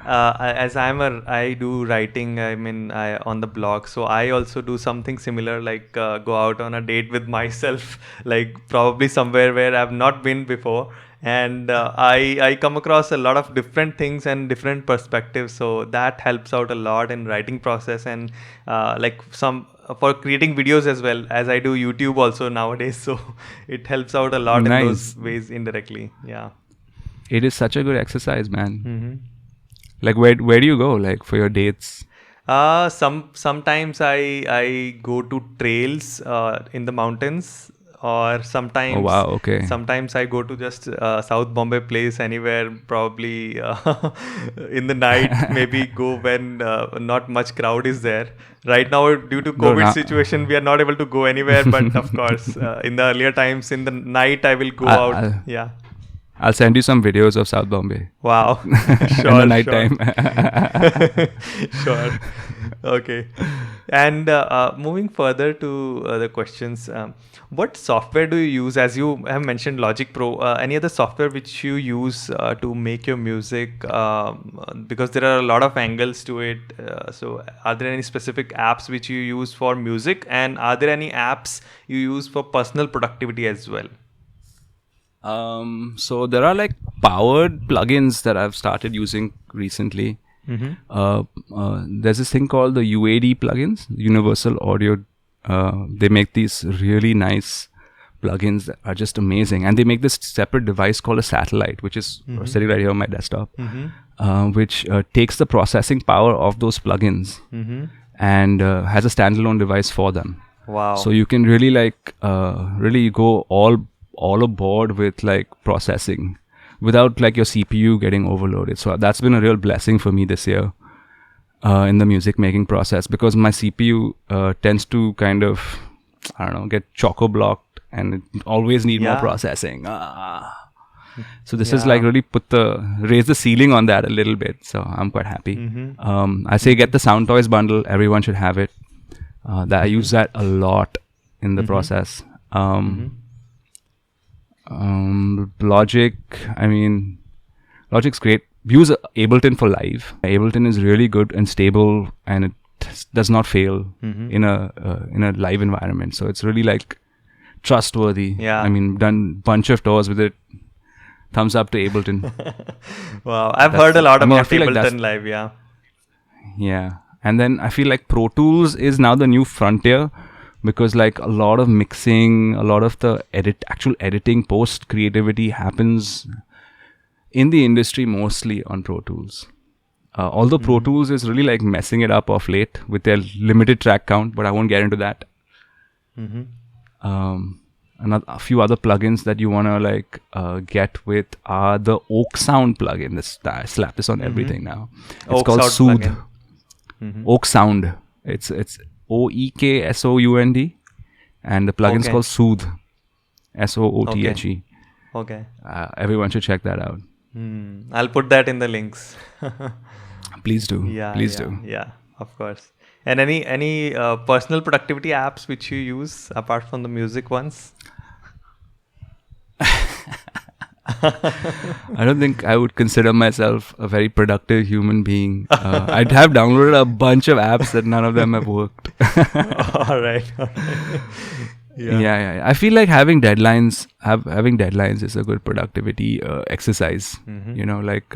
as I do writing. I mean, I on the blog, so I also do something similar, like go out on a date with myself, like probably somewhere where I've not been before, and I come across a lot of different things and different perspectives. So that helps out a lot in writing process, and like some for creating videos as well, as I do YouTube also nowadays. So it helps out a lot in those Nice. ways indirectly. Yeah. It is such a good exercise, man. Mm-hmm. Like, where do you go, like, for your dates? Sometimes I go to trails in the mountains, or Oh sometimes wow, okay. sometimes I go to just South Bombay place anywhere, probably in the night. Maybe go when not much crowd is there. Right now, due to Bro, COVID situation, we are not able to go anywhere. But of course, in the earlier times, in the night, I will go I, out. I'll, Yeah. I'll send you some videos of South Bombay Wow. in the Sure, night sure. time. Sure. Okay. And moving further to the questions, what software do you use? As you have mentioned, Logic Pro. Any other software which you use to make your music? Because there are a lot of angles to it. So, are there any specific apps which you use for music, and are there any apps you use for personal productivity as well? So there are like powered plugins that I've started using recently. There's this thing called the UAD plugins, Universal Audio. They make these really nice plugins that are just amazing, and they make this separate device called a satellite, which is sitting right here on my desktop, which takes the processing power of those plugins and has a standalone device for them. Wow. So you can really really go all aboard with like processing without like your CPU getting overloaded. So that's been a real blessing for me this year in the music making process, because my CPU tends to kind of, I don't know, get choco-blocked and it always need more Yeah. processing. So this is like really raise the ceiling on that a little bit. So I'm quite happy. I say get the Sound Toys bundle. Everyone should have it. That I use that a lot in the process. Logic, I mean, Logic's great. Use Ableton for live. Ableton is really good and stable, and it does not fail in a live environment. So it's really like trustworthy. Yeah. I mean, done bunch of tours with it. Thumbs up to Ableton. Wow. I've heard a lot I mean, I about feel like Ableton that's- Live. Yeah. Yeah. And then I feel like Pro Tools is now the new frontier, because like a lot of mixing, a lot of the actual editing, post creativity happens in the industry mostly on Pro Tools. Although Pro Tools is really like messing it up of late with their limited track count, but I won't get into that. A few other plugins that you want to like get with are the Oak Sound plugin. I slap this on everything now. It's Oak called Sound Soothe. plugin. Oak Sound. It's OEKSOUND, and the plugin's Okay. called Soothe. SOOTHE. Okay. Everyone should check that out. I'll put that in the links. Please do. Yeah. Please yeah, do. Yeah. Of course. And any personal productivity apps which you use apart from the music ones? I don't think I would consider myself a very productive human being. I'd have downloaded a bunch of apps that none of them have worked. All right. Yeah. I feel like having deadlines is a good productivity exercise. You know, like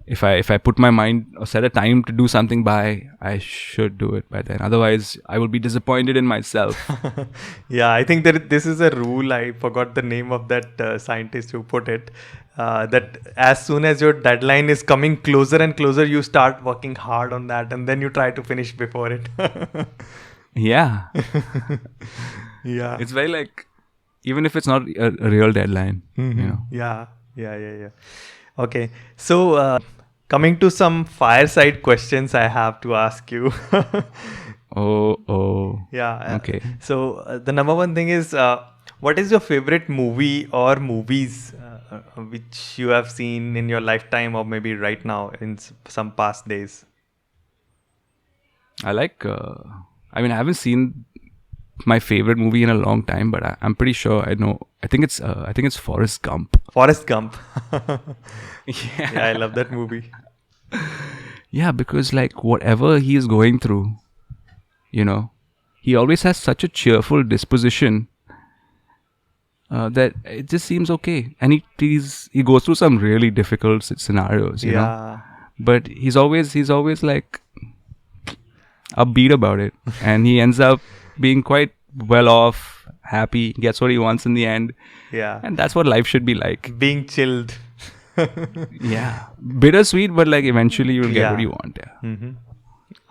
if I put my mind or set a time to do something by, I should do it by then. Otherwise, I will be disappointed in myself. Yeah, I think that this is a rule. I forgot the name of that scientist who put it. That as soon as your deadline is coming closer and closer, you start working hard on that, and then you try to finish before it. Yeah. Yeah. It's very like, even if it's not a real deadline, you know. Yeah. Okay. So, coming to some fireside questions I have to ask you. Oh. Yeah. Okay. So, the number one thing is, what is your favorite movie or movies which you have seen in your lifetime, or maybe right now in some past days? I like, I mean, I haven't seen my favorite movie in a long time, but I'm pretty sure I know. I think it's Forrest Gump. Forrest Gump. Yeah. Yeah, I love that movie. Yeah, because like whatever he is going through, you know, he always has such a cheerful disposition that it just seems okay. And he goes through some really difficult scenarios, you know. Yeah. But he's always like upbeat about it, and he ends up being quite well off, happy, gets what he wants in the end, Yeah. and that's what life should be like. Being chilled. Yeah, bittersweet, but like eventually you'll get Yeah. what you want. Yeah. Mm-hmm.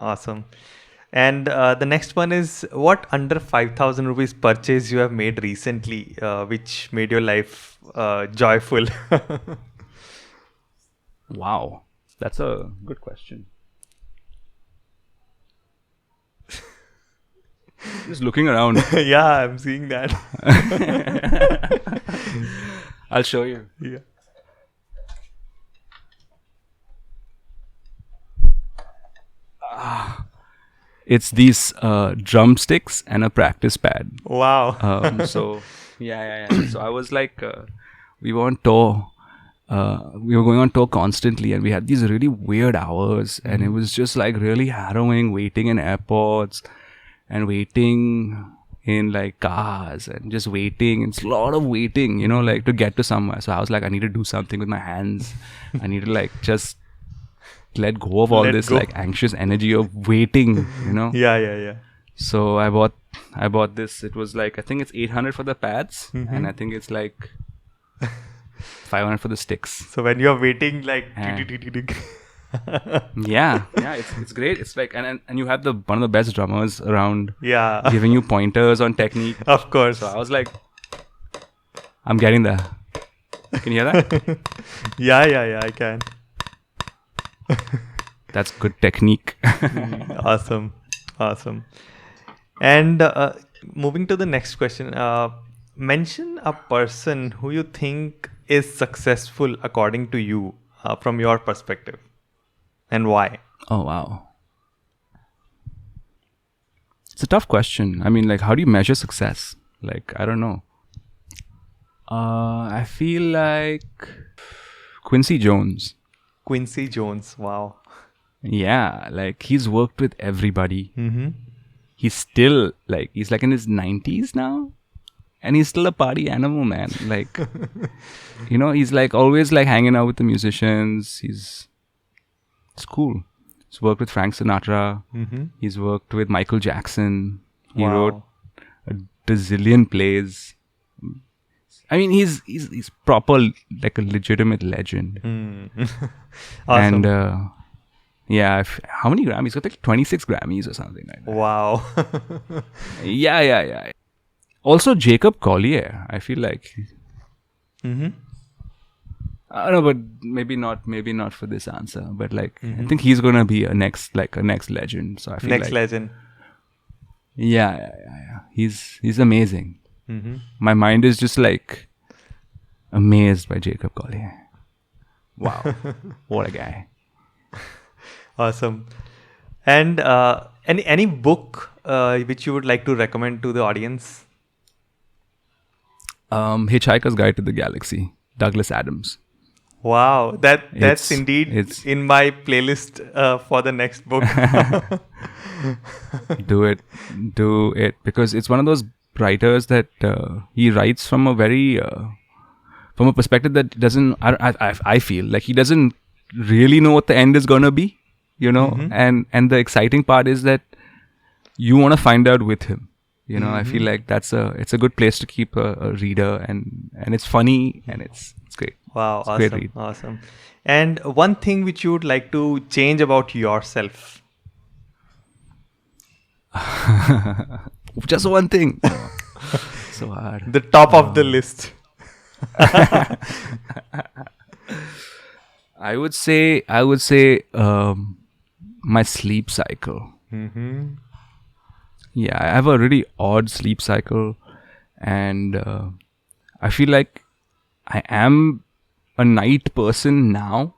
Awesome. And the next one is, what under 5,000 rupees purchase you have made recently, which made your life joyful? Wow, that's a good question. Just looking around. Yeah, I'm seeing that. I'll show you. Yeah. It's these drumsticks and a practice pad. Wow. So yeah. So I was like, we were on tour. We were going on tour constantly, and we had these really weird hours, and it was just like really harrowing, waiting in airports and waiting in like cars and just waiting. It's a lot of waiting, you know, like to get to somewhere. So I was like, I need to do something with my hands. I need to like just let go of all Let this go. like anxious energy of waiting, you know. Yeah. So I bought this. It was like, I think it's 800 for the pads, and I think it's like 500 for the sticks. So when you're waiting, like, Yeah, it's great. It's like, and you have one of the best drummers around yeah, giving you pointers on technique. of course. So I was like, I'm getting there. Can you hear that? Yeah, I can. That's good technique. Awesome. And moving to the next question, mention a person who you think is successful according to you, from your perspective, and why. Oh, wow. It's a tough question. I mean, like, how do you measure success? Like, I don't know. I feel like Quincy Jones. Quincy Jones. Wow. Yeah, like he's worked with everybody. Mm-hmm. He's like in his 90s now, and he's still a party animal, man. Like, you know, he's like always like hanging out with the musicians. It's cool. He's worked with Frank Sinatra. Mm-hmm. He's worked with Michael Jackson. He Wow. wrote a bazillion plays. I mean, he's proper like a legitimate legend. Awesome. And yeah, how many Grammys? He's got like 26 Grammys or something like that. Wow. Yeah. Also, Jacob Collier. I feel like Mm-hmm. I don't know, but maybe not for this answer. But like, I think he's gonna be a next legend. So I feel Next like, legend. yeah. He's amazing. Mm-hmm. My mind is just like amazed by Jacob Collier. Wow, what a guy. Awesome. And any book which you would like to recommend to the audience? Hitchhiker's Guide to the Galaxy, Douglas Adams. Wow, that's It's- indeed it's- in my playlist for the next book. Do it because it's one of those writers that he writes from a very from a perspective that doesn't. I feel like he doesn't really know what the end is gonna be, you know. And the exciting part is that you want to find out with him. You know, I feel like it's a good place to keep a reader, and it's funny and it's great. Wow, It's a great awesome, read. awesome. And one thing which you would like to change about yourself? Just one thing. So hard. The top of the list. I would say my sleep cycle. Mm-hmm. Yeah, I have a really odd sleep cycle, and I feel like I am a night person now,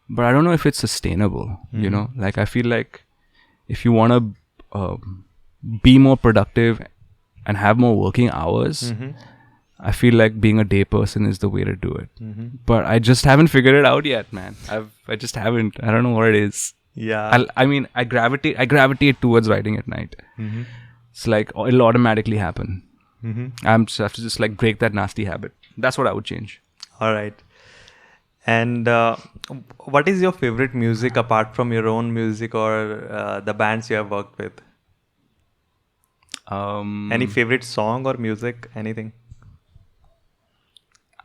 but I don't know if it's sustainable. You know, like I feel like if you want to be more productive and have more working hours, I feel like being a day person is the way to do it. But I just haven't figured it out yet, man. I just haven't. I don't know what it is. Yeah. I mean, I gravitate towards writing at night. It's like it'll automatically happen. I'm just have to just like break that nasty habit. That's what I would change. All right. And what is your favorite music apart from your own music or the bands you have worked with? Any favorite song or music? Anything?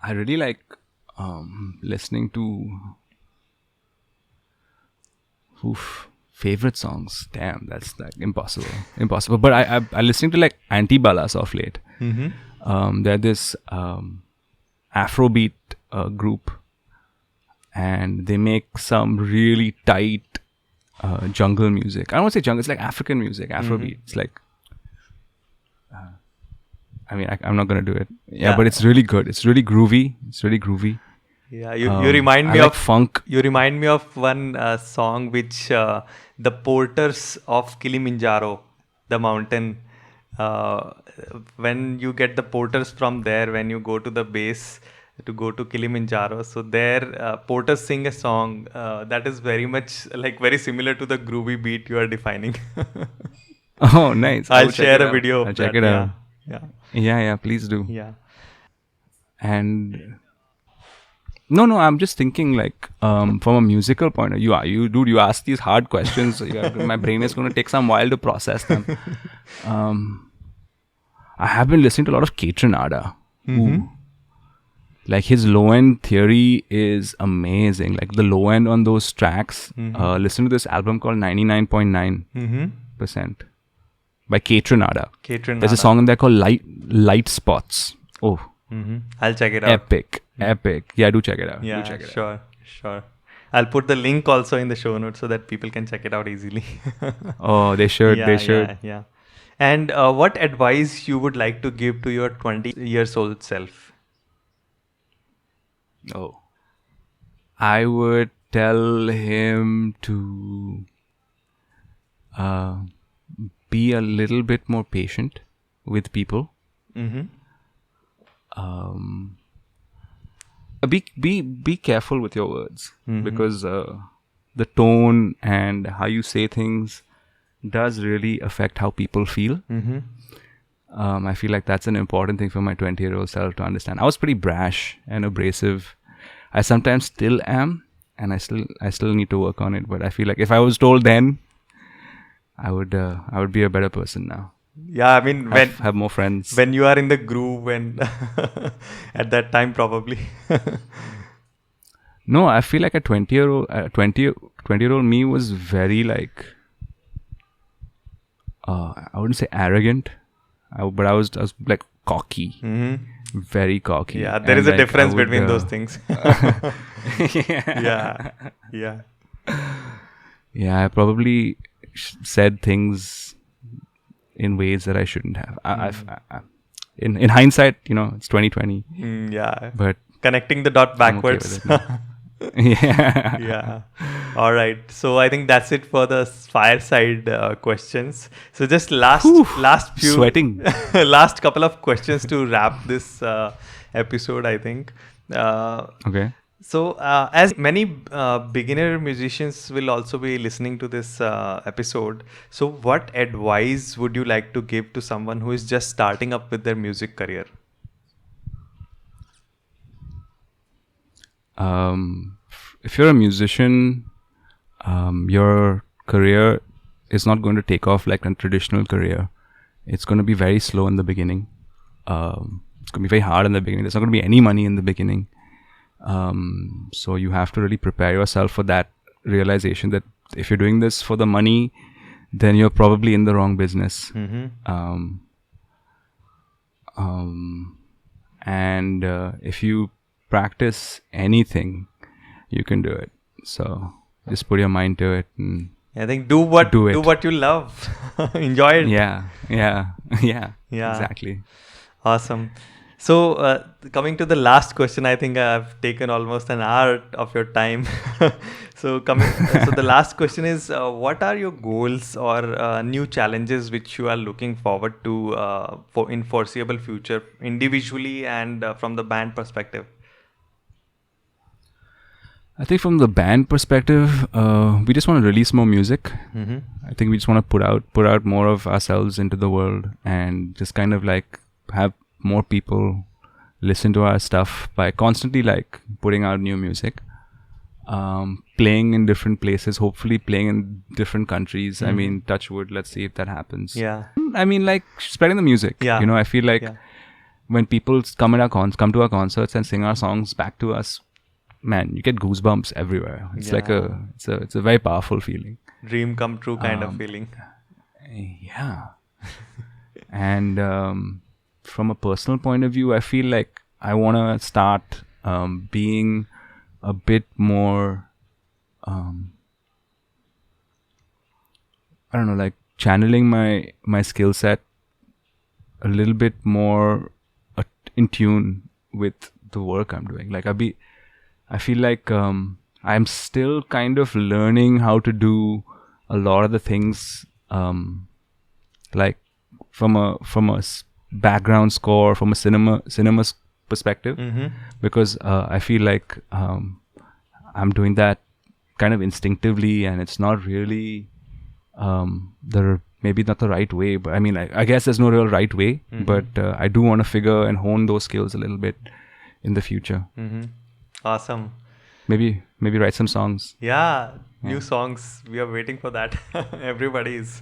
I really like listening to favorite songs. Damn, that's like impossible. But I listening to like Antibalas of late. They're this Afrobeat group, and they make some really tight jungle music. I don't want to say jungle. It's like African music, Afrobeat. It's like I mean, I'm not gonna do it. Yeah, but it's really good. It's really groovy. Yeah, you remind me I like of funk. You remind me of one song which the porters of Kilimanjaro, the mountain. When you get the porters from there, when you go to the base to go to Kilimanjaro, so there porters sing a song that is very much like very similar to the groovy beat you are defining. Oh, nice. I'll share a video. I'll of check that. it out. Yeah. Please do. Yeah. And no, I'm just thinking like from a musical point of view. You ask these hard questions. My brain is going to take some while to process them. I have been listening to a lot of Ketranada. Like his low end theory is amazing. Like the low end on those tracks. Listen to this album called 99.9% by Ketranada. There's a song in there called Light Spots. Oh, I'll check it out. Epic. Yeah, do check it out. Yeah, sure. I'll put the link also in the show notes so that people can check it out easily. Oh, they should. They should. Yeah. And what advice you would like to give to your 20 years old self? Oh, I would tell him to be a little bit more patient with people. Be careful with your words, because the tone and how you say things does really affect how people feel. I feel like that's an important thing for my 20-year-old self to understand. I was pretty brash and abrasive. I sometimes still am, and I still need to work on it. But I feel like if I was told then, I would be a better person now. Yeah, I mean, have more friends. When you are in the groove, when at that time probably. No, I feel like a 20-year-old me was very like, I wouldn't say arrogant, but I was like cocky, very cocky. Yeah, there is a difference between those things. Yeah. Yeah, I probably said things in ways that I shouldn't have. In hindsight, it's 2020. Yeah. But connecting the dot backwards. Yeah. All right. So I think that's it for the fireside questions. So just last few sweating. last couple of questions to wrap this episode, I think. Okay. So as many beginner musicians will also be listening to this episode, so what advice would you like to give to someone who is just starting up with their music career? If you're a musician, your career is not going to take off like a traditional career. It's going to be very slow in the beginning. It's going to be very hard in the beginning. There's not going to be any money in the beginning. So you have to really prepare yourself for that realization that if you're doing this for the money, then you're probably in the wrong business. And if you practice anything, you can do it. So just put your mind to it, and I think do what you love. Enjoy it. Yeah, exactly. Awesome. So, coming to the last question, I think I've taken almost an hour of your time. So, so the last question is, what are your goals or new challenges which you are looking forward to for in foreseeable future, individually and from the band perspective? I think from the band perspective, we just want to release more music. Mm-hmm. I think we just want to put out more of ourselves into the world, and just kind of like have more people listen to our stuff by constantly like putting out new music, playing in different places, hopefully playing in different countries. I mean, touch wood, let's see if that happens. Yeah. I mean, like spreading the music. Yeah. You know, I feel like Yeah. when people come to our concerts and sing our songs back to us, man, you get goosebumps everywhere. It's like it's a very powerful feeling. Dream come true kind of feeling. Yeah. And from a personal point of view, I feel like I want to start being a bit more, I don't know, like channeling my skill set a little bit more in tune with the work I'm doing. Like I feel like I'm still kind of learning how to do a lot of the things, like from a background score, from a cinema perspective, because I feel like I'm doing that kind of instinctively, and it's not really maybe not the right way. But I mean, I guess there's no real right way, but I do want to figure and hone those skills a little bit in the future. Awesome. Maybe write some songs. Yeah, new songs. We are waiting for that. Everybody is.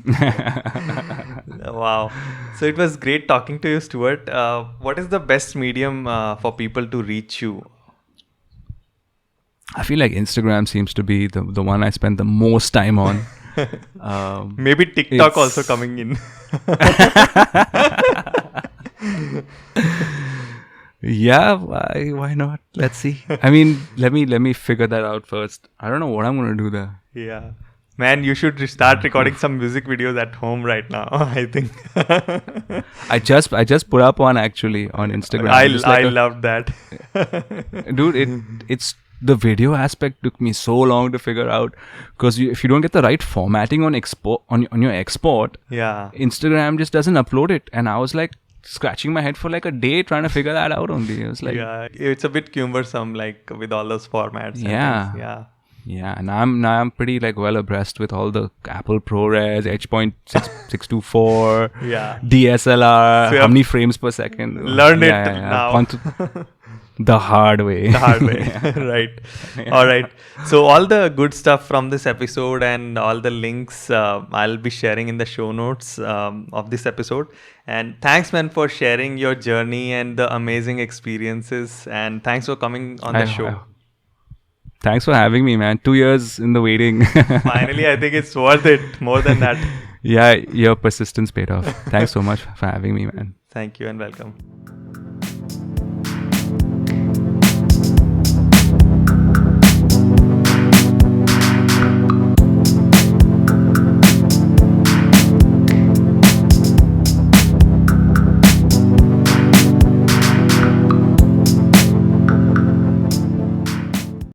Wow. So it was great talking to you, Stuart. What is the best medium for people to reach you? I feel like Instagram seems to be the one I spend the most time on. Maybe TikTok also coming in. Yeah, why not? Let's see. I mean, let me figure that out first. I don't know what I'm gonna do there. Yeah, man, you should start recording some music videos at home right now. I think. I just put up one actually on Instagram. I loved that. Dude, it's the video aspect took me so long to figure out, because if you don't get the right formatting on your export, yeah, Instagram just doesn't upload it, and I was like scratching my head for like a day trying to figure that out only. It was like, yeah, it's a bit cumbersome, like with all those formats. Yeah, and yeah, and I'm pretty like well abreast with all the Apple ProRes, H.624, yeah, DSLR, so how many frames per second. Learn it now. The hard way. The hard way. Right. Yeah. All right. So all the good stuff from this episode and all the links I'll be sharing in the show notes of this episode. And thanks, man, for sharing your journey and the amazing experiences. And thanks for coming on the show. Thanks for having me, man. 2 years in the waiting. Finally, I think it's worth it. More than that. Yeah, your persistence paid off. Thanks so much for having me, man. Thank you and welcome.